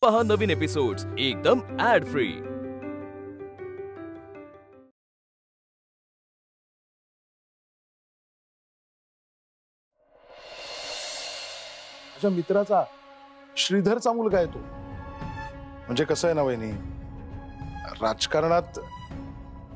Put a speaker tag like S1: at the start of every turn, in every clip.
S1: पहा नवीन एपिसोड्स एकदम add free.
S2: माझ्या मित्राचा श्रीधरचा मुलगा आहे तो। म्हणजे कसं आहे ना वहिनी, राजकारणात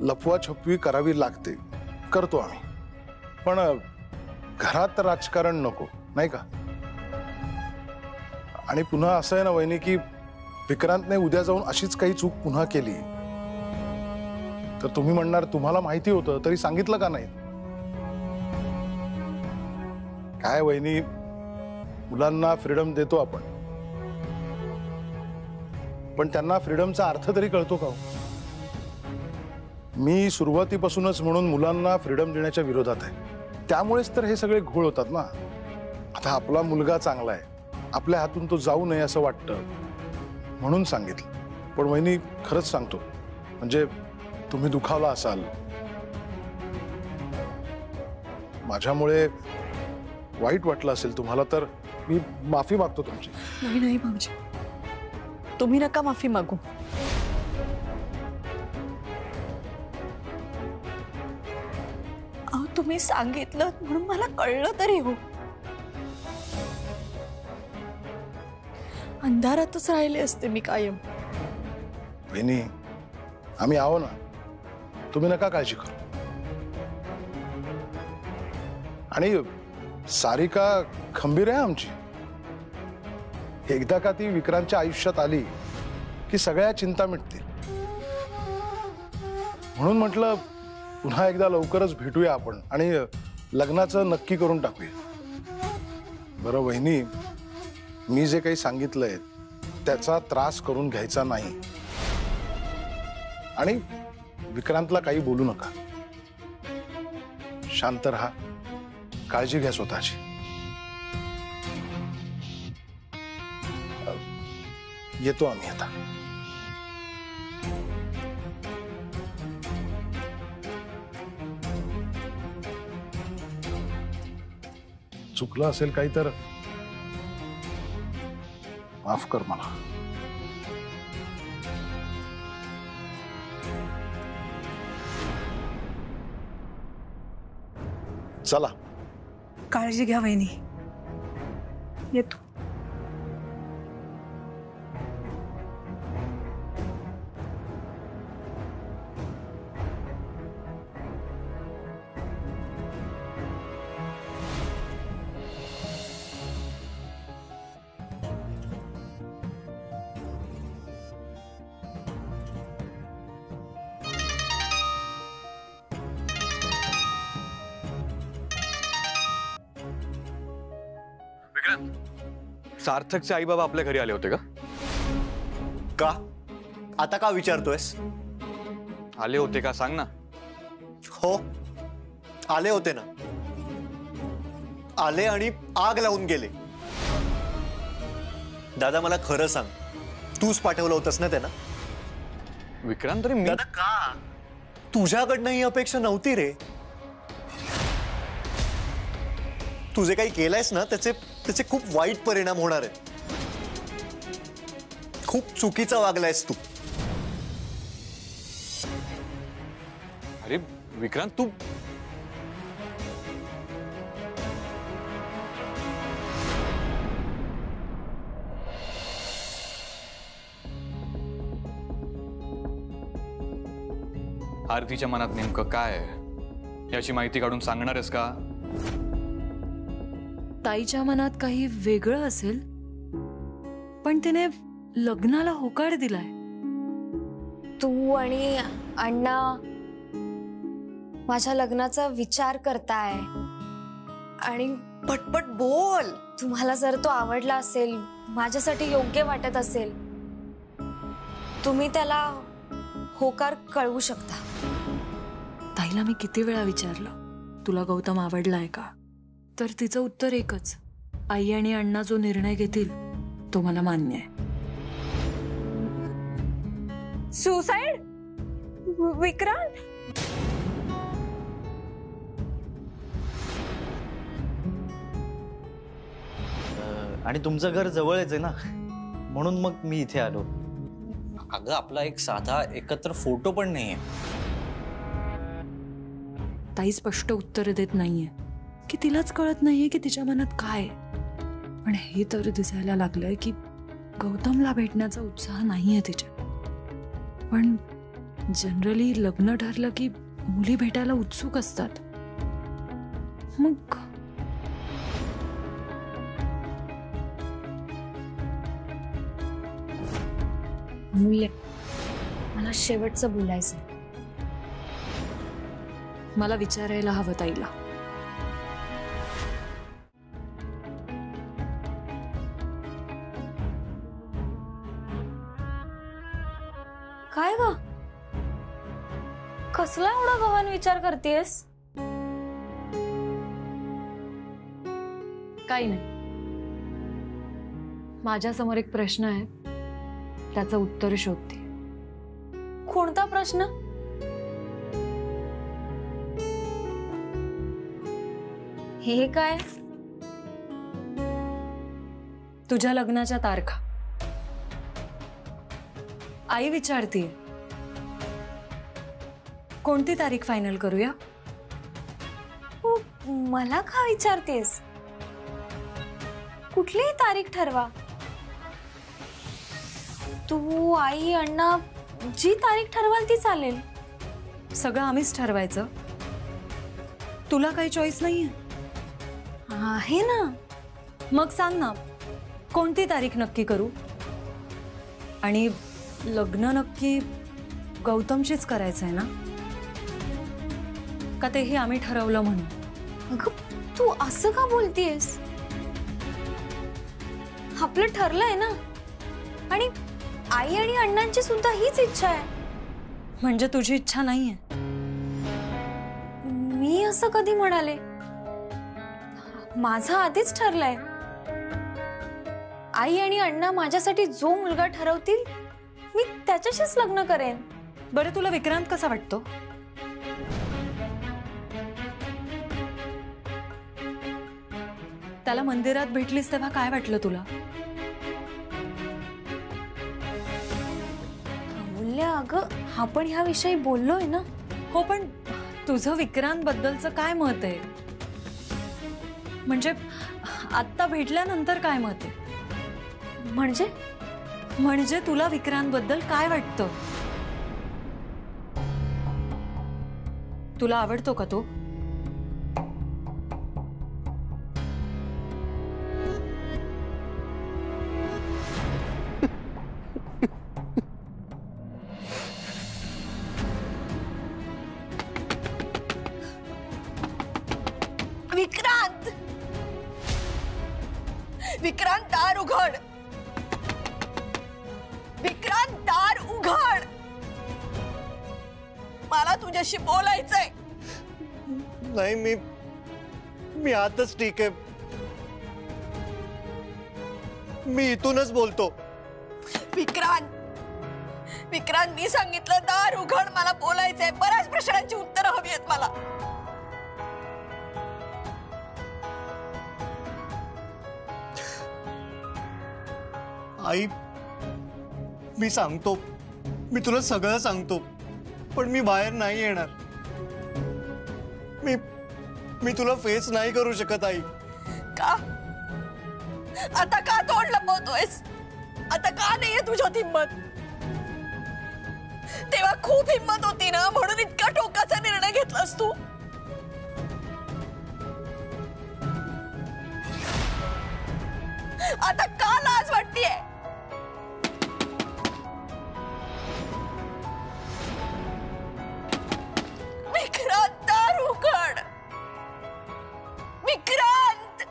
S2: लफवा छपवी करावी लागते, करतो आम्ही, पण घरात राजकारण नको, नाही का? आणि पुन्हा असं आहे ना वहिनी की विक्रांतने उद्या जाऊन अशीच काही चूक पुन्हा केली तर तुम्ही म्हणणार तुम्हाला माहिती होतं तरी सांगितलं का नाही? काय वहिनी, मुलांना फ्रीडम देतो आपण, पण त्यांना फ्रीडमचा अर्थ तरी कळतो का? मी सुरुवातीपासूनच म्हणून मुलांना फ्रीडम देण्याच्या विरोधात आहे, त्यामुळेच तर हे सगळे घोळ होतात ना। आता आपला मुलगा चांगला आहे, आपल्या हातून तो जाऊ नये असं वाटतं म्हणून सांगितलं। पण वहिनी खरंच सांगतो, म्हणजे तुम्ही दुखावला असाल, माझ्यामुळे वाईट वाटलं असेल तुम्हाला तर मी माफी मागतो तुमची।
S3: नाही नाही भाऊजी, तुम्ही नका माफी मागू। अहो तुम्ही सांगितलं म्हणून मला कळलं तरी हो। अंधारातच राहिले असते मी कायम।
S2: वहिनी आम्ही आहो ना, तुम्ही नका काळजी करू। आणि सारिका खंबीर आहे आमची, एकदा का ती विक्रांतच्या आयुष्यात आली की सगळ्या चिंता मिटतील। म्हणून म्हटलं पुन्हा एकदा लवकरच भेटूया आपण आणि लग्नाचं नक्की करून टाकूया। बरं वहिनी, मी जे काही सांगितलंय त्याचा त्रास करून घ्यायचा नाही आणि विक्रांतला काही बोलू नका, शांत राहा, काळजी घ्या स्वतःची। येतो आम्ही आता। चुकलं असेल काही तर माफ कर मला। चला,
S3: काळजी घ्या वहिनी, येतो।
S4: सार्थकचे आई बाबा आपल्या घरी आले होते का?
S5: का आता का विचारतोयस?
S4: आले होते का सांग ना।
S5: हो आले होते ना, आले आणि आग लावून गेले। दादा मला खरं सांग, तूच पाठवलं होतंस ना त्यांना?
S4: विक्रांत तरी
S5: दादा का तुझ्याकडनं ही अपेक्षा नव्हती रे। तू जे काही केलंयस ना त्याचे खूप वाईट परिणाम होणार आहेत। खूप चुकीचा वागलायस तू।
S4: अरे विक्रांत, तू आरतीच्या मनात नेमकं काय आहे याची माहिती काढून सांगणार आहेस का?
S3: ताईच्या मनात काही वेगळं असेल, पण तिने लग्नाला होकार दिलाय।
S6: तू आणि अण्णा माझ्या लग्नाचा विचार करताय आणि पटपट बोल। तुम्हाला जर तो आवडला असेल, माझ्यासाठी योग्य वाटत असेल, तुम्ही त्याला होकार कळवू शकता।
S3: ताईला मी किती वेळा विचारलं तुला गौतम आवडलाय का, तर तिचं उत्तर एकच, आई आणि अण्णा जो निर्णय घेतील तो मला मान्य आहे।
S6: सुसाइड? विक्रांत?
S5: आणि तुमचं घर जवळच आहे ना, म्हणून मग मी इथे आलो. अगं आपला एक साधा एकत्र फोटो पण नाहीये.
S3: ताई स्पष्ट उत्तर देत नाहीये की तिलाच कळत नाहीये की तिच्या मनात काय आहे. पण हे तर दिसायला लागलंय की गौतमला भेटण्याचा उत्साह नाहीये तिच्यात. पण जनरली लग्न ठरलं की मुली भेटायला उत्सुक असतात. मग
S6: मूल्य, मला शेवटचं बोलायचं.
S3: मला विचारायला हवं ताईला.
S6: काय ग, कसला एवढा गव्हाण विचार करतेस?
S3: काही नाही. माझ्यासमोर एक प्रश्न आहे, त्याचं उत्तर शोधते.
S6: कोणता प्रश्न? हे काय?
S3: तुझ्या लग्नाच्या तारखा. आई विचारतीये, कोणती तारीख फायनल करूया?
S6: मला का विचारतेस? कुठलीही तारीख ठरवा. तू, आई, अण्णा जी तारीख ठरवाल ती चालेल.
S3: सगळं आम्हीच ठरवायचं? तुला काही चॉईस नाहीये?
S6: आहे ना.
S3: मग सांग ना, कोणती तारीख नक्की करू? आणि लग्न नक्की गौतमशीच करायचंय ना? का तेही आम्ही ठरवलं म्हणून?
S6: अगं तू असं का बोलतेस? आपलं ठरलंय ना. आणि आई आणि अण्णांची सुद्धा हीच इच्छा आहे.
S3: म्हणजे तुझी इच्छा नाहीये?
S6: मी असं कधी म्हणाले? माझं आधीच ठरलंय. आई आणि अण्णा माझ्यासाठी जो मुलगा ठरवतील मी त्याच्याशीच लग्न करेन.
S3: बरं, तुला विक्रांत कसा वाटतो? त्याला मंदिरात भेटलीस तेव्हा काय वाटलं तुला?
S6: मूल्य, अगं आपण ह्या विषयी बोललोय ना.
S3: हो, पण तुझं विक्रांत बद्दलचं काय मत आहे? म्हणजे आत्ता भेटल्यानंतर काय मत आहे? म्हणजे तुला विक्रांत बद्दल काय वाटतं? तुला आवडतो का तो?
S6: विक्रांत, विक्रांत दार उघड. विक्रांत दार उघड. मला तुझ्याशी बोलायचंय.
S5: नाही, मी आताच ठीक आहे. मी इथूनच बोलतो.
S6: विक्रांत, विक्रांत मी सांगितलं दार उघड. मला बोलायचंय. बऱ्याच प्रश्नांची उत्तरं हवी आहेत मला.
S5: आई, मी सांगतो. मी तुला सगळं सांगतो. पण मी बाहेर नाही येणार. मी तुला फेस नाही करू शकत आई.
S6: का? आता का तोंड लपवतोयस? आता का नाहीये तुझ्यात हिंमत? तेव्हा खूप हिंमत होती ना, म्हणून इतका टोकाचा निर्णय घेतलास तू. आता का लाज वाटतेय? विक्रांत दार उघड. विक्रांत,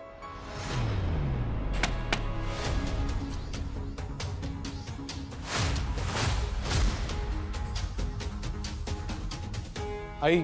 S2: आई,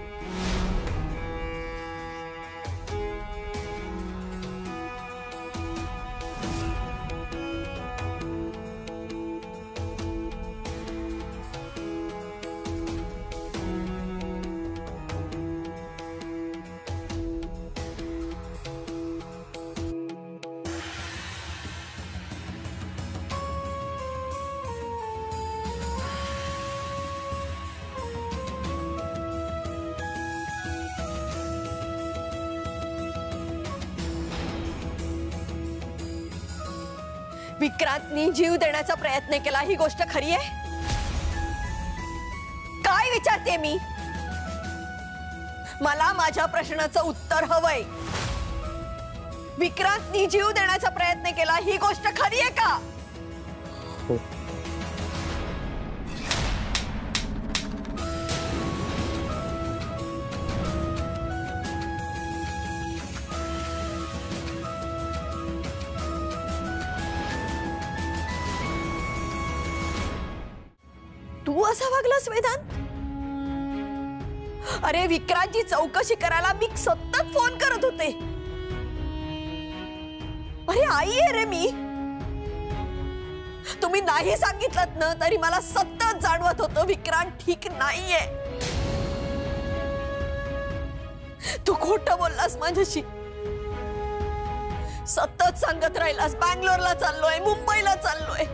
S7: विक्रांतनी जीव देण्याचा प्रयत्न केला ही गोष्ट खरी आहे? काय विचारते मी? मला माझ्या प्रश्नाचं उत्तर हवंय. विक्रांतनी जीव देण्याचा प्रयत्न केला ही गोष्ट खरी आहे का?
S2: हो.
S7: तू असा वागलास वेदांत? अरे विक्रांतची चौकशी करायला मी सतत फोन करत होते. अरे आई आहे रे मी. तुम्ही नाही सांगितलं ना तरी मला सतत जाणवत होतं विक्रांत ठीक नाहीये. तू खोटं बोललास माझ्याशी. सतत सांगत राहिलास बँगलोरला चाललोय, मुंबईला चाललोय.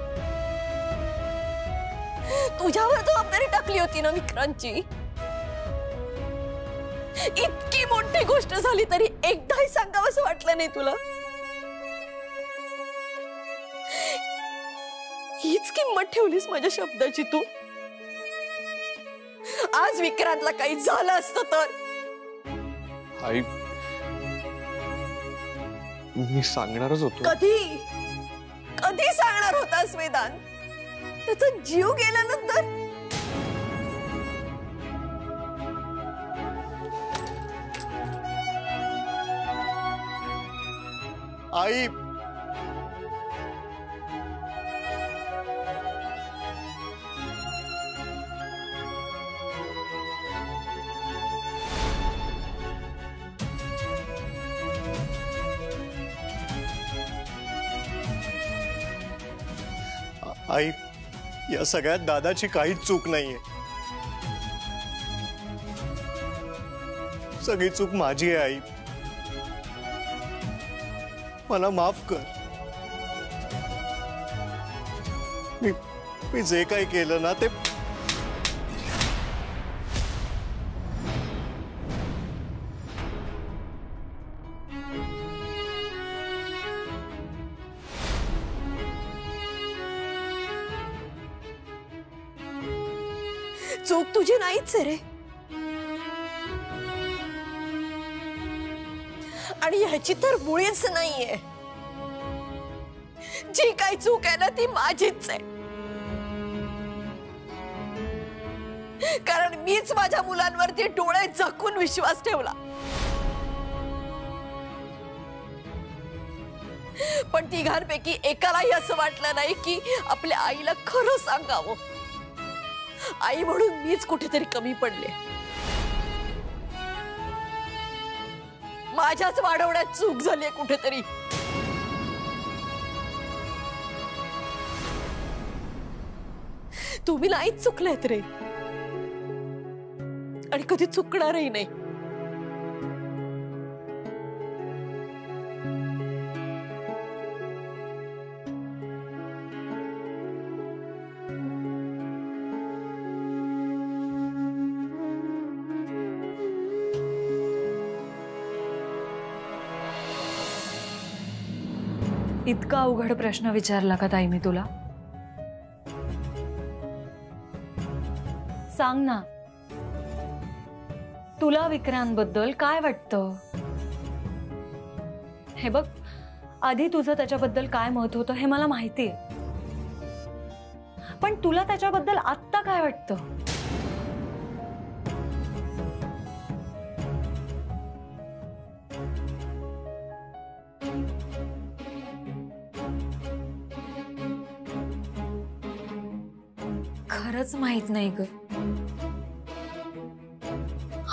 S7: तुझ्यावर जबाबदारी टाकली होती ना विक्रांतची. इतकी मोठी गोष्ट झाली तरी एकदाही सांगावंसं वाटलं नाही तुला? हीच किंमत ठेवलीस माझ्या शब्दाची तू? आज विक्रांतला काही झालं असतं तर?
S4: आई, मी सांगणारच होतो.
S7: कधी कधी सांगणार होतास वेदांत? त्याचा जीव गेल्यानंतर?
S5: आई, आई, या सगळ्यात दादाची काहीच चूक नाहीये. सगळी चूक माझी आहे आई. मला माफ कर. मी जे काही केलं ना ते
S7: चूक तुझी नाहीच रे. आणि ह्याची तर मुळीच नाहीये. जी काही चूक आहे ना ती माझीच आहे. कारण मीच माझ्या मुलांवरती डोळे झाकून विश्वास ठेवला. पण तिघांपैकी एकालाही असं वाटलं नाही की आपल्या आईला खरं सांगावं. आई म्हणून मीच कुठेतरी कमी पडले. माझ्याच वाढवण्यात चूक झाली कुठेतरी. तुम्ही नाहीच चुकलेत रे. आणि कधी चुकणारही नाही.
S3: इतका अवघड प्रश्न विचारला का ताई मी तुला? सांग ना, तुला विक्रांतबद्दल काय वाटतं? हे बघ, आधी तुझं त्याच्याबद्दल काय मत होतं हे मला माहितीये. पण तुला त्याच्याबद्दल आत्ता काय वाटतं?
S6: खरंच माहित नाही ग.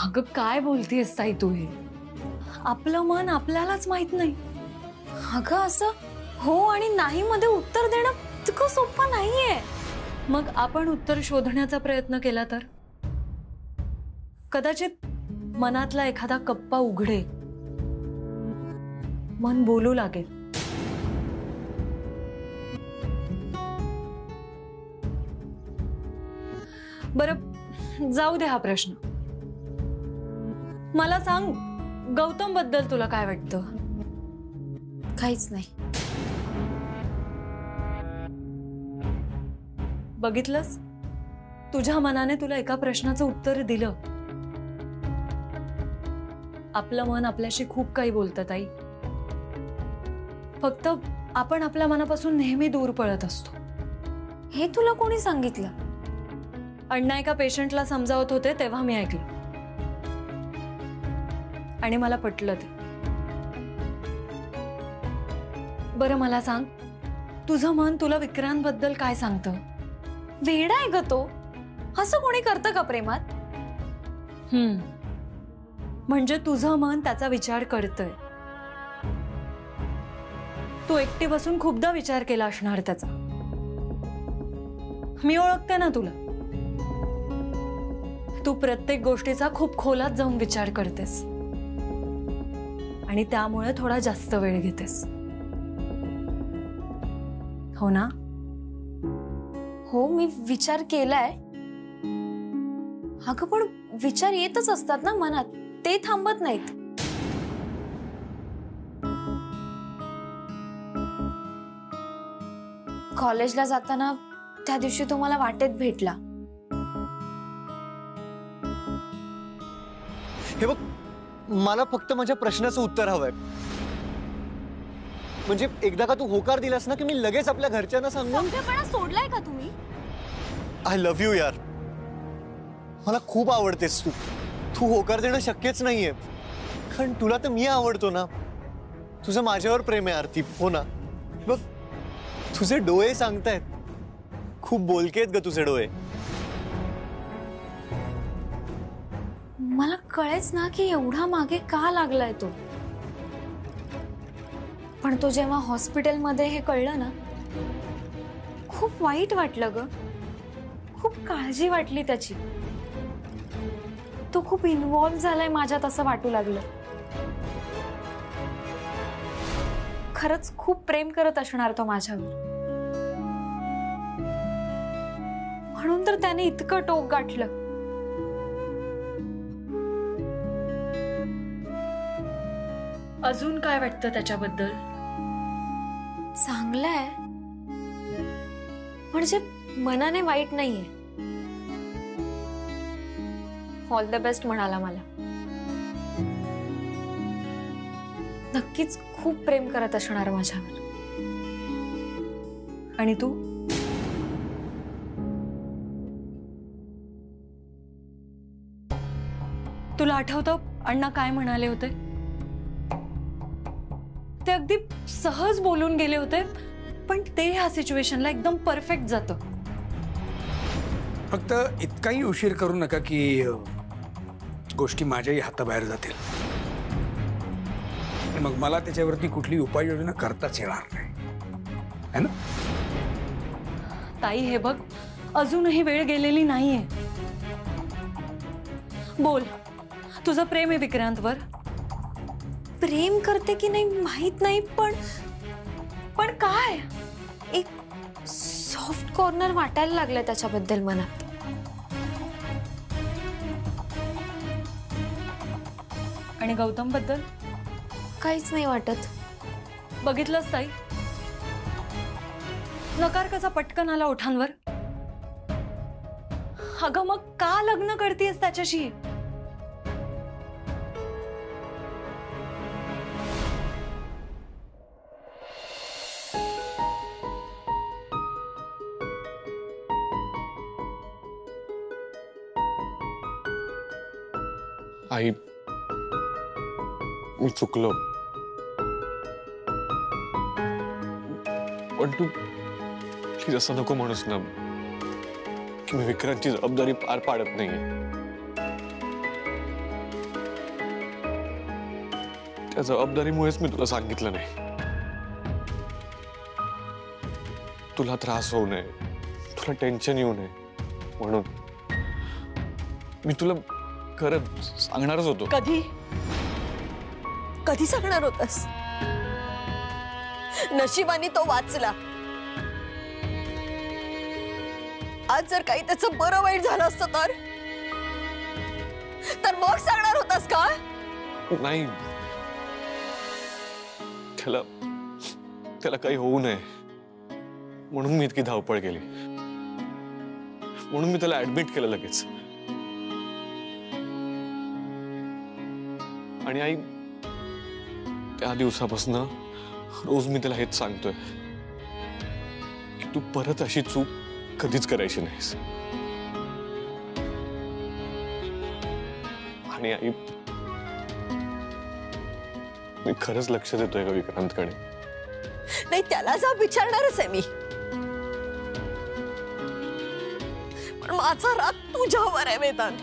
S3: अगं काय बोलतेस ताई तू? हे आपलं मन आपल्यालाच माहित नाही.
S6: अगं असं हो आणि नाही मध्ये उत्तर देणं इतकं सोपं नाहीये.
S3: मग आपण उत्तर शोधण्याचा प्रयत्न केला तर कदाचित मनातला एखादा कप्पा उघडे, मन बोलू लागेल. बरं, जाऊ दे हा प्रश्न. मला सांग, गौतम बद्दल तुला काय वाटतं?
S6: काहीच नाही.
S3: बघितलंस, तुझ्या मनाने तुला एका प्रश्नाचं उत्तर दिलं. आपलं मन आपल्याशी खूप काही बोलतं ताई. फक्त आपण आपल्या मनापासून नेहमी दूर पळत असतो.
S6: हे तुला कोणी सांगितलं?
S3: अण्णा एका पेशंटला समजावत होते तेव्हा मी ऐकलं आणि मला पटलं ते. बरं मला सांग, तुझं मन तुला विक्रांतबद्दल काय सांगतं?
S6: वेडा आहे ग तो. असं कोणी करतं का प्रेमात?
S3: म्हणजे तुझं मन त्याचा विचार करतंय. तू एकटी बसून खूपदा विचार केला असणार त्याचा. मी ओळखते ना तुला. तू प्रत्येक गोष्टीचा खूप खोलात जाऊन विचार करतेस आणि त्यामुळे थोडा जास्त वेळ घेतेस, हो ना?
S6: हो, मी विचार केलाय. अगं पण विचार येतच असतात ना मनात, ते थांबत नाहीत. कॉलेजला जाताना त्या दिवशी तो मला वाटेत भेटला.
S5: हे बघ, मला फक्त माझ्या प्रश्नाचं उत्तर हवंय. म्हणजे एकदा का तू होकार दिलास ना की मी लगेच आपल्या घरच्यांना सांगू.
S6: सोडलाय का तुम्ही?
S5: आय लव्ह यू यार. मला खूप आवडतेस तू. तू होकार देणं शक्यच नाहीये, कारण तुला तर मी आवडतो ना. तुझं माझ्यावर प्रेम आहे आरती, हो ना? बघ, तुझे डोळे सांगतायत. खूप बोलके आहेत ग तुझे डोळे.
S6: मला कळेच ना की एवढा मागे का लागलाय तो. पण तो जेव्हा हॉस्पिटलमध्ये हे कळलं ना, खूप वाईट वाटलं ग. खूप काळजी वाटली त्याची. तो खूप इन्व्हॉल्व झालाय माझ्यात असं वाटू लागलं. खरंच खूप प्रेम करत असणार तो माझ्यावर. म्हणून तर त्याने इतकं टोक गाठलं.
S3: अजून काय वाटतं त्याच्याबद्दल?
S6: चांगलंय, म्हणजे मनाने वाईट नाहीये. ऑल द बेस्ट म्हणाला मला. नक्कीच खूप प्रेम करत असणार माझ्यावर.
S3: आणि तू? तुला आठवतं अण्णा काय म्हणाले होते? ते अगदी सहज बोलून गेले होते, पण ते ह्या सिच्युएशनला एकदम परफेक्ट जातं.
S8: फक्त इतकाही उशीर करू नका की गोष्टी माझ्याही हाताबाहेर जातील. मग मला त्याच्यावरती कुठली उपाययोजना करताच येणार नाही, है ना?
S3: ताई हे बघ, अजूनही वेळ गेलेली नाहीये. बोल, तुझं प्रेम आहे विक्रांतवर?
S6: प्रेम करते की नाही माहित नाही, पण काय एक सॉफ्ट कॉर्नर वाटायला लागलंय त्याच्याबद्दल मनात.
S3: आणि गौतम बद्दल
S6: काहीच नाही वाटत.
S3: बघितलंस ताई, नकार कसा पटकन आला ओठांवर. अगं मग का लग्न करतेस त्याच्याशी?
S9: आई, मी चुकलो, पण तू प्लीज असं नको म्हणूस ना की मी विक्रांतची जबाबदारी पार पाडत नाहीये. त्या जबाबदारीमुळेच मी तुला सांगितलं नाही. तुला त्रास होऊ नये, तुला टेन्शन येऊ नये म्हणून मी तुला खरं सांगणारच होतो.
S7: कधी कधी सांगणार होतास? नशिबाने तो वाचला. आज जर काही त्याचं बरं वाईट झालं असतं तर मग सांगणार होतास का?
S9: नाही, त्याला काही होऊ नये म्हणून मी इतकी धावपळ केली. म्हणून मी त्याला ऍडमिट केलं लगेच. आणि आई, त्या दिवसापासून रोज मी त्याला हेच सांगतोय की तू परत अशी चूक कधीच करायची नाहीस. आणि आई, मी खरंच लक्ष देतोय का विक्रांतकडे?
S7: नाही, त्याला जा विचारणारच आहे मी. पण माझा राग तुझ्यावर आहे वेदांत.